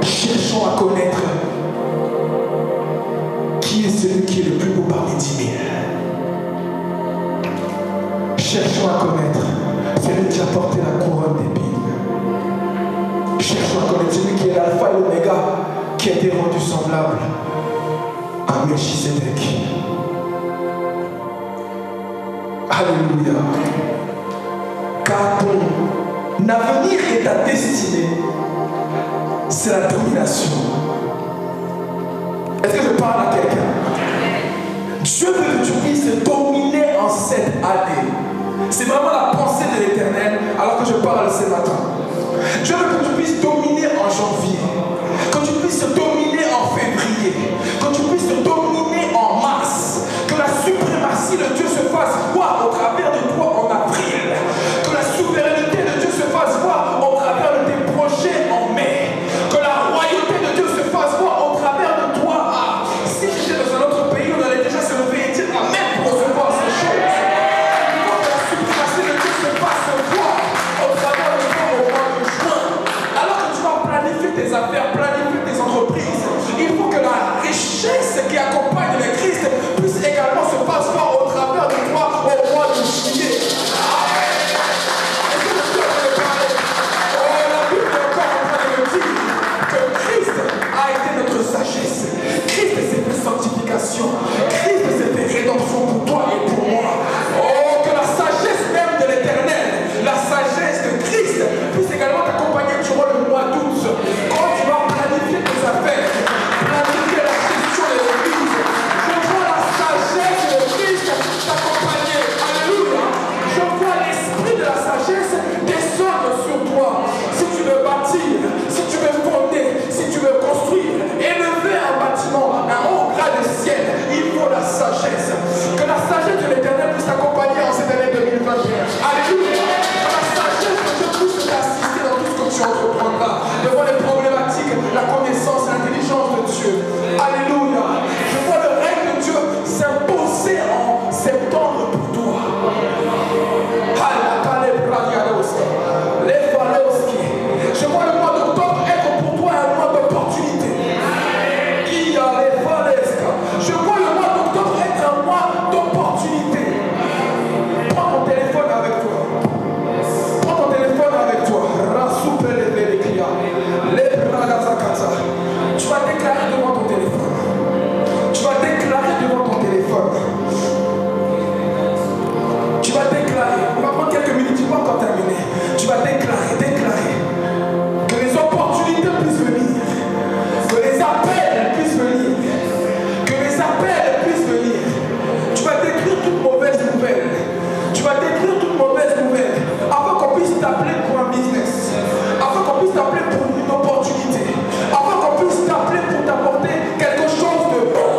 Speaker 1: cherchons à connaître qui est celui qui est le plus beau parmi 10 000. Cherchons à connaître celui qui a porté la couronne d'épines. Cherchons à connaître celui qui est l'alpha et l'oméga, qui a été rendu semblable à Melchisédek. Alléluia. Car ton avenir et ta destinée, c'est la domination. Est-ce que je parle à quelqu'un? Dieu veut que tu puisses dominer en cette année. C'est vraiment la pensée de l'Éternel alors que je parle ce matin. Dieu veut que tu puisses dominer en janvier, que tu puisses dominer en février, que tu puisses dominer en mars, que la suprématie de Dieu se fasse voir au travers de toi en avril, que la souveraineté de Dieu se fasse voir au travers de tes projets en mai, que la royauté de Dieu se fasse voir au travers de toi. Si j'étais dans un autre pays, on allait déjà se lever et dire amen pour recevoir ces choses. Il faut que la suprématie de Dieu se fasse voir au travers de toi au mois de juin. tu entreprendras. Devant les problématiques, la connaissance, l'intelligence de Dieu. Alléluia. Je vois le règne de Dieu s'imposer en septembre pour toi. Je vois le mois d'octobre être pour toi un mois d'opportunité. Je vois le mois d'octobre être un mois d'opportunité. Prends ton téléphone avec toi. Prends ton téléphone avec toi. Tu vas déclarer devant ton téléphone. Tu vas déclarer devant ton téléphone. Tu vas déclarer. On va prendre quelques minutes. Tu ne vas pas encore terminer. Tu vas déclarer. Que les opportunités puissent venir. Que les appels puissent venir. Que les appels puissent venir. Tu vas décrire toute mauvaise nouvelle. Tu vas décrire toute mauvaise nouvelle. Afin qu'on puisse t'appeler pour un business. Afin qu'on puisse t'appeler pour une opportunité. Afin qu'on puisse t'appeler pour t'apporter quelque chose de bon.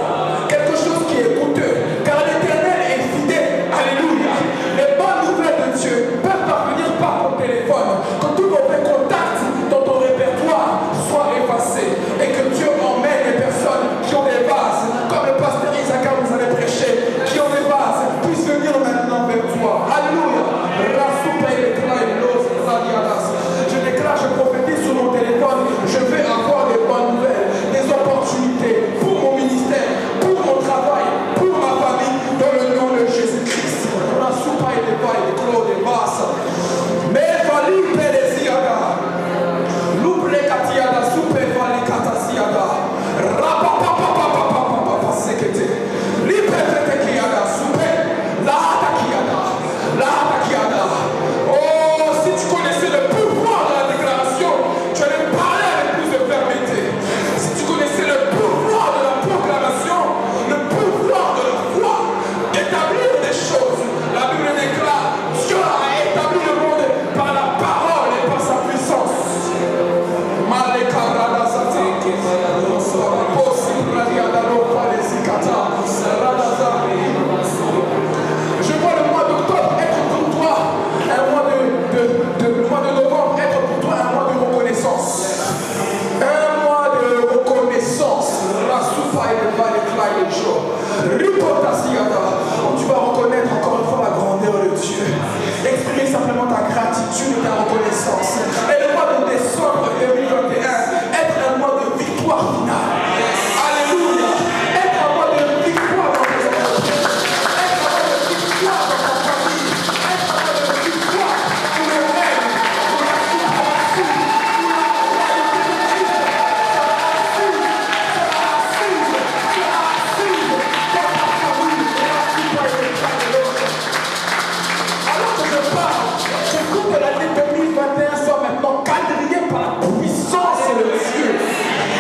Speaker 1: Quelque chose qui est coûteux. Car l'Éternel est fidèle. Alléluia. Les bonnes nouvelles de Dieu peuvent parvenir par ton téléphone. Que tous mauvais contacts dans ton répertoire soient effacés. Et que Dieu emmène les personnes qui ont des vases, comme le pasteur Isaac vous avait prêché, qui ont des vases, puissent venir maintenant vers toi. Alléluia. Je déclare, je prophétise sur mon téléphone, je vais avoir des bonnes nouvelles, des opportunités pour mon ministère, pour mon travail, pour ma famille, dans le nom de Jésus-Christ. Mais vali peresiada, l'ouble katiada, soupe vali katasiada, rapapapapapapapa sekete, libete kiada, soupe, la kiada. Oh, si tu connaissais le pouvoir de la déclaration, tu allais parler avec plus de fermeté. Si tu connaissais le pouvoir de la proclamation, le pouvoir de la foi, d'établir des choses, la Bible déclare, Dieu a établi le monde par la parole et par sa puissance. Je vois le mois d'octobre être pour toi un mois le mois de novembre être pour toi un mois de reconnaissance. Un mois de reconnaissance. La soupa et le bas et les jours. Où tu vas reconnaître encore une fois la grandeur de Dieu. Exprimer simplement ta gratitude et ta reconnaissance. Et le mois de décembre 2021 être un mois de victoire finale. Alléluia. Être un mois de victoire dans tes entreprises. Être un mois de victoire dans ta famille. Être un mois de victoire pour le règne, pour la suprématie, pour la royauté de Dieu. Alors que je parle, je trouve que l'année 2021 soit maintenant quadrillée par la puissance de Dieu.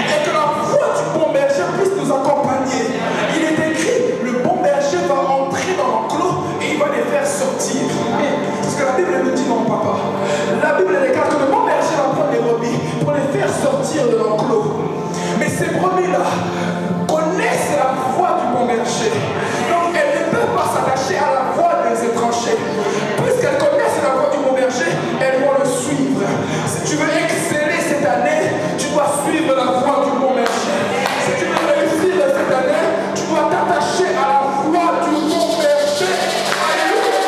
Speaker 1: Et que la foi du bon berger puisse nous accompagner. Il est écrit, le bon berger va entrer dans l'enclos et il va les faire sortir. Parce que la Bible nous dit non, papa. La Bible déclare que le bon berger va prendre les brebis pour les faire sortir de l'enclos. Mais ces brebis-là connaissent la voix du bon berger. Donc elles ne peuvent pas s'attacher à la voix des étrangers. Puisqu'elles connaissent la voix du bon berger, elles vont le suivre. Si tu veux exceller cette année, tu dois suivre la voix du bon berger. Si tu veux réussir cette année, tu dois t'attacher à la voix du bon berger. Alléluia.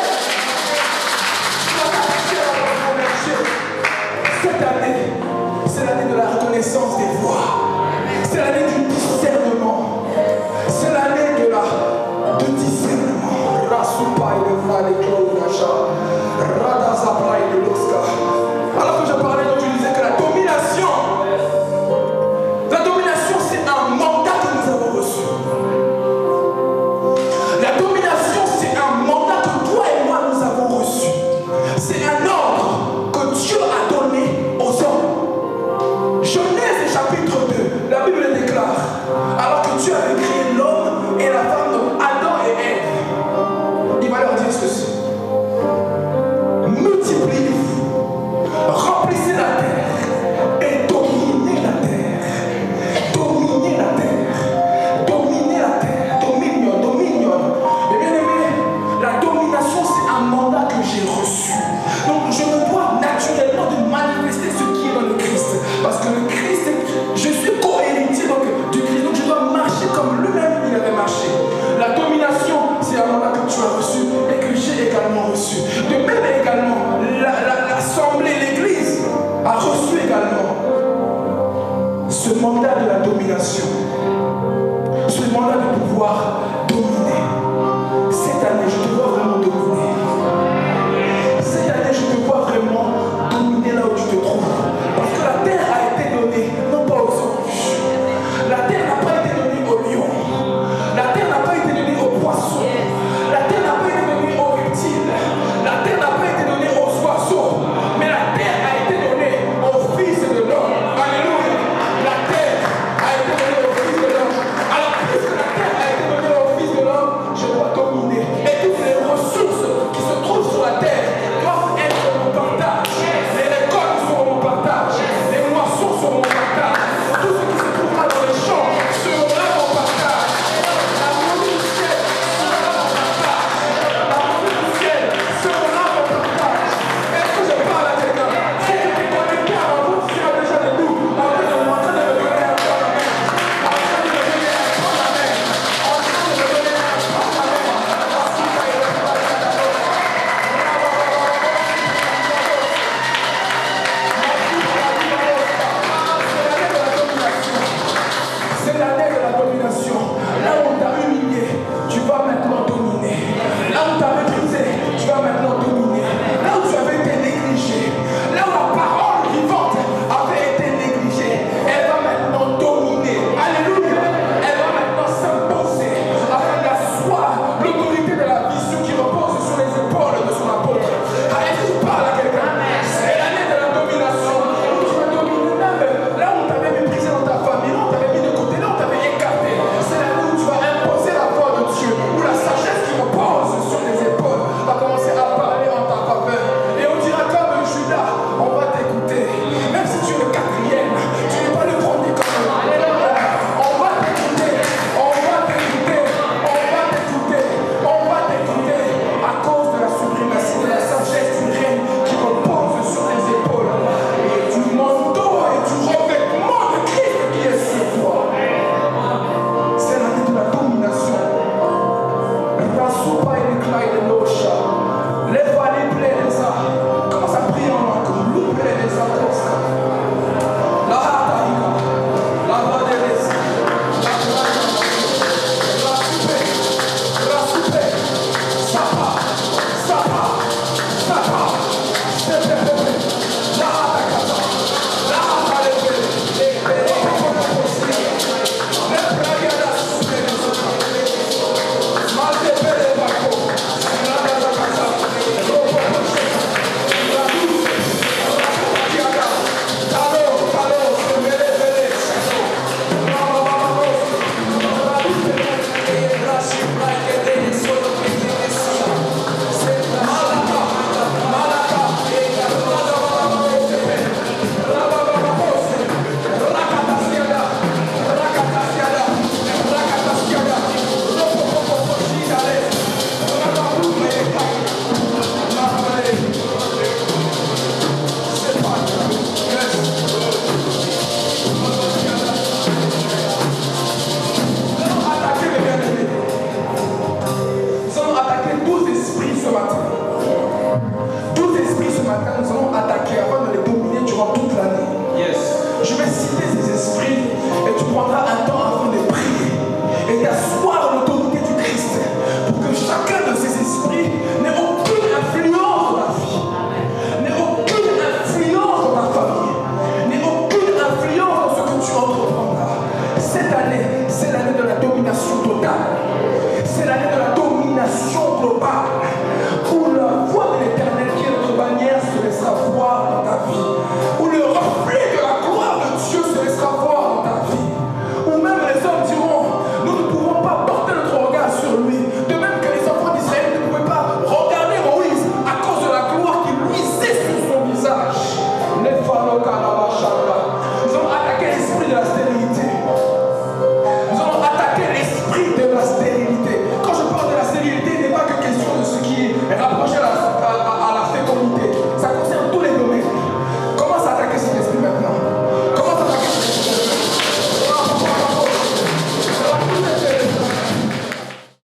Speaker 1: Tu dois t'attacher à la voix du bon berger. Cette année, c'est l'année de la reconnaissance des voix. C'est l'année du discernement. C'est l'année de discernement. Rasupa et le vallée Claude Radazapra et de l'Oscar. Alors que je parlais, donc je disais que la domination, c'est un mandat que nous avons reçu. La domination, c'est un mandat que toi et moi nous avons reçu. C'est un ordre que Dieu a donné aux hommes. Genèse chapitre 2, la Bible déclare ce mandat de la domination, ce mandat de pouvoir dominer. Cette année, je te vois vraiment dominer. Cette année, je te vois vraiment dominer là où tu te trouves. Parce que la terre a été donnée, non pas aux anges. La terre n'a pas été donnée aux lions. La terre n'a pas été donnée aux poissons. La terre n'a pas été donnée aux reptiles. La terre n'a pas été donnée aux oiseaux. Mais la terre a été donnée au Fils de l'homme. Alléluia. La terre a été donnée au Fils de l'homme. Alors, puisque la terre a été donnée au Fils de l'homme, je dois dominer. Et toutes les ressources qui se trouvent sur la terre doivent être mon partage. Les récoltes seront mon partage. Les moissons seront mon partage. Tout ce qui se trouvera dans les champs sera mon partage. La monnaie du ciel sera mon partage. La monnaie du ciel sera mon partage. Est-ce que je parle à quelqu'un? Si tu t'es connecté à ma bouche, tu as déjà des doutes. En train de me donner un point à main. En train de me donner un point à main. En train de me donner un point à main. C'est l'année de la domination. Là où on t'a humilié, tu vas maintenant dominer. Là où on t'a méprisé, tu vas maintenant dominer. Là où tu avais été négligé, là où la parole vivante avait été négligée, elle va maintenant dominer. Alléluia. Elle va maintenant s'imposer avec la soie, l'autorité de la vision qui repose sur les épaules de son apôtre. Est-ce que tu parles à quelqu'un? C'est l'année de la domination. Où tu vas dominer même là où on t'avait méprisé dans ta famille, là où on t'avait mis de côté, là où on t'avait écarté. C'est l'année où tu vas imposer la voix de Dieu, où la sagesse qui repose sur tes épaules va commencer à parler en ta faveur. Et on dira comme Judas, on va t'écouter. Même si tu es le quatrième, tu n'es pas le premier comme eux. On va t'écouter, on va t'écouter, on va t'écouter, on va t'écouter à cause de la suprématie de la sagesse du règne qui repose sur tes épaules. Et du manteau et du revêtement de Christ qui est sur toi. C'est l'année de la domination. Rasupa et l'éclat de l'Ocha. Les vallées pleines de ça. Commence à prier en langue. Loup plein de ça. La hataïka. La vadélès. La kraïka. La soupé. La soupé. Sapa. Sapa. Sapa. Sepepepé. La hatakata. La hatalépé. Les pérés. Les prayadas. Nous allons attaquer afin de les dominer durant toute l'année. Je vais citer